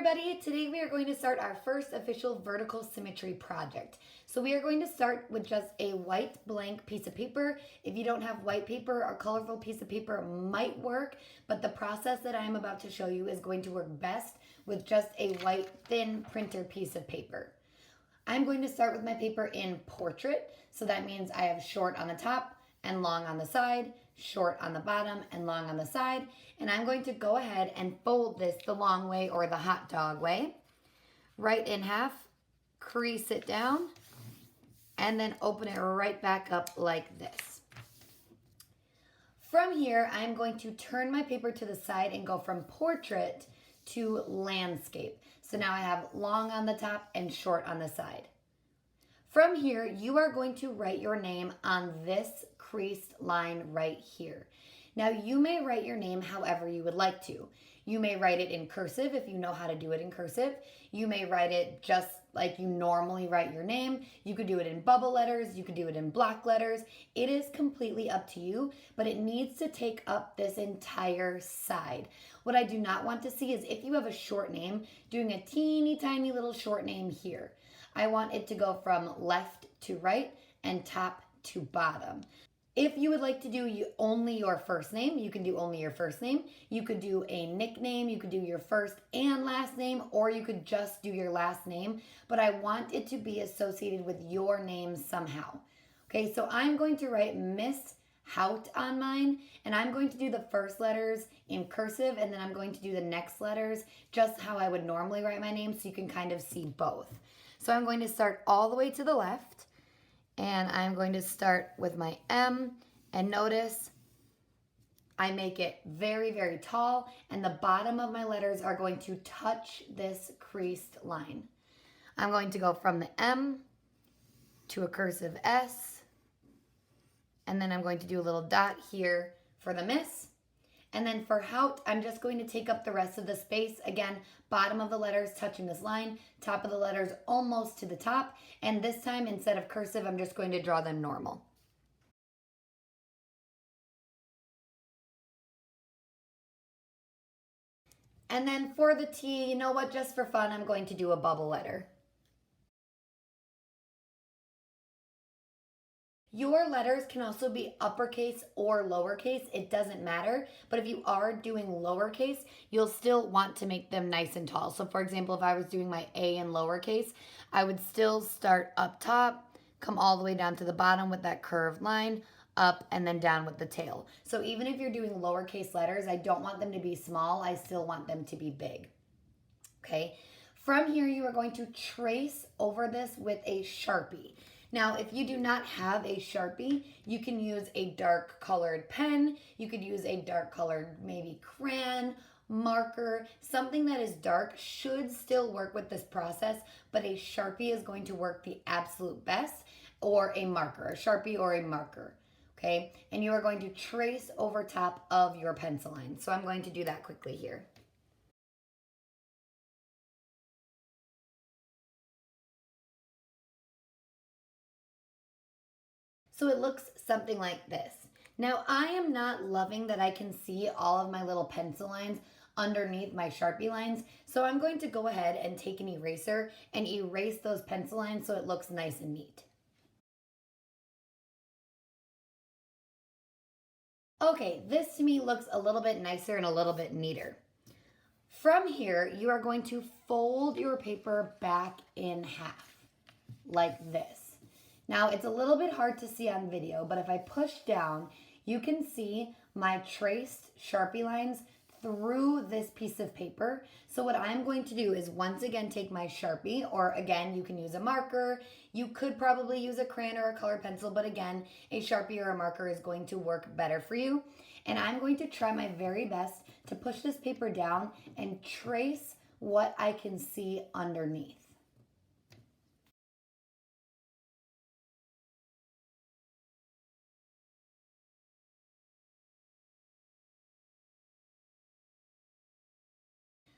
everybody, today we are going to start our first official vertical symmetry project. So we are going to start with just a white blank piece of paper. If you don't have white paper, a colorful piece of paper might work, but the process that I am about to show you is going to work best with just a white thin printer piece of paper. I'm going to start with my paper in portrait, so that means I have short on the top and long on the side, short on the bottom and long on the side. And I'm going to go ahead and fold this the long way or the hot dog way. Right in half, crease it down, and then open it right back up like this. From here, I'm going to turn my paper to the side and go from portrait to landscape. So now I have long on the top and short on the side. From here, you are going to write your name on this creased line right here. Now, you may write your name however you would like to. You may write it in cursive if you know how to do it in cursive. You may write it just like you normally write your name. You could do it in bubble letters. You could do it in block letters. It is completely up to you, but it needs to take up this entire side. What I do not want to see is if you have a short name, doing a teeny tiny little short name here. I want it to go from left to right and top to bottom. If you would like to do only your first name, you can do only your first name. You could do a nickname, you could do your first and last name, or you could just do your last name. But I want it to be associated with your name somehow. Okay, so I'm going to write Miss Hout on mine, and I'm going to do the first letters in cursive, and then I'm going to do the next letters just how I would normally write my name, so you can kind of see both. So I'm going to start all the way to the left, and I'm going to start with my M, and notice I make it very, very tall, and the bottom of my letters are going to touch this creased line. I'm going to go from the M to a cursive S, and then I'm going to do a little dot here for the miss. And then for Hout, I'm just going to take up the rest of the space. Again, bottom of the letters touching this line, top of the letters almost to the top. And this time, instead of cursive, I'm just going to draw them normal. And then for the T, you know what, just for fun, I'm going to do a bubble letter. Your letters can also be uppercase or lowercase. It doesn't matter. But if you are doing lowercase, you'll still want to make them nice and tall. So for example, if I was doing my A in lowercase, I would still start up top, come all the way down to the bottom with that curved line, up and then down with the tail. So even if you're doing lowercase letters, I don't want them to be small. I still want them to be big. Okay. From here, you are going to trace over this with a Sharpie. Now, if you do not have a Sharpie, you can use a dark colored pen. You could use a dark colored maybe crayon, marker. Something that is dark should still work with this process, but a Sharpie is going to work the absolute best, or a marker, a Sharpie or a marker, okay? And you are going to trace over top of your pencil line. So I'm going to do that quickly here. So it looks something like this. Now, I am not loving that I can see all of my little pencil lines underneath my Sharpie lines. So I'm going to go ahead and take an eraser and erase those pencil lines so it looks nice and neat. Okay, this to me looks a little bit nicer and a little bit neater. From here, you are going to fold your paper back in half like this. Now, it's a little bit hard to see on video, but if I push down, you can see my traced Sharpie lines through this piece of paper. So what I'm going to do is once again take my Sharpie, or again, you can use a marker. You could probably use a crayon or a colored pencil, but again, a Sharpie or a marker is going to work better for you. And I'm going to try my very best to push this paper down and trace what I can see underneath.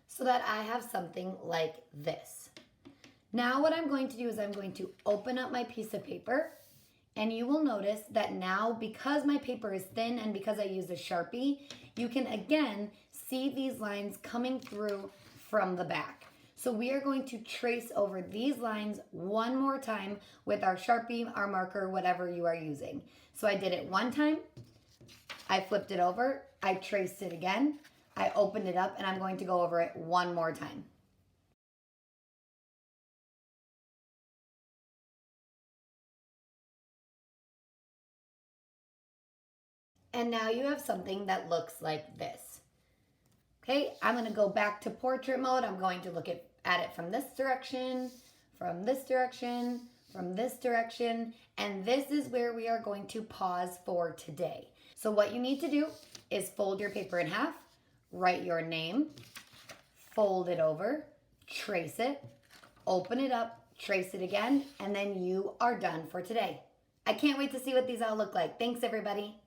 So that I have something like this. Now what I'm going to do is I'm going to open up my piece of paper, and you will notice that now, because my paper is thin and because I use a Sharpie, you can again see these lines coming through from the back. So we are going to trace over these lines one more time with our Sharpie, our marker, whatever you are using. So I did it one time, I flipped it over, I traced it again, I opened it up, and I'm going to go over it one more time. And now you have something that looks like this. Okay, I'm going to go back to portrait mode. I'm going to look at it from this direction, from this direction, from this direction, and this is where we are going to pause for today. So what you need to do is fold your paper in half, write your name, fold it over, trace it, open it up, trace it again, and then you are done for today. I can't wait to see what these all look like. Thanks, everybody.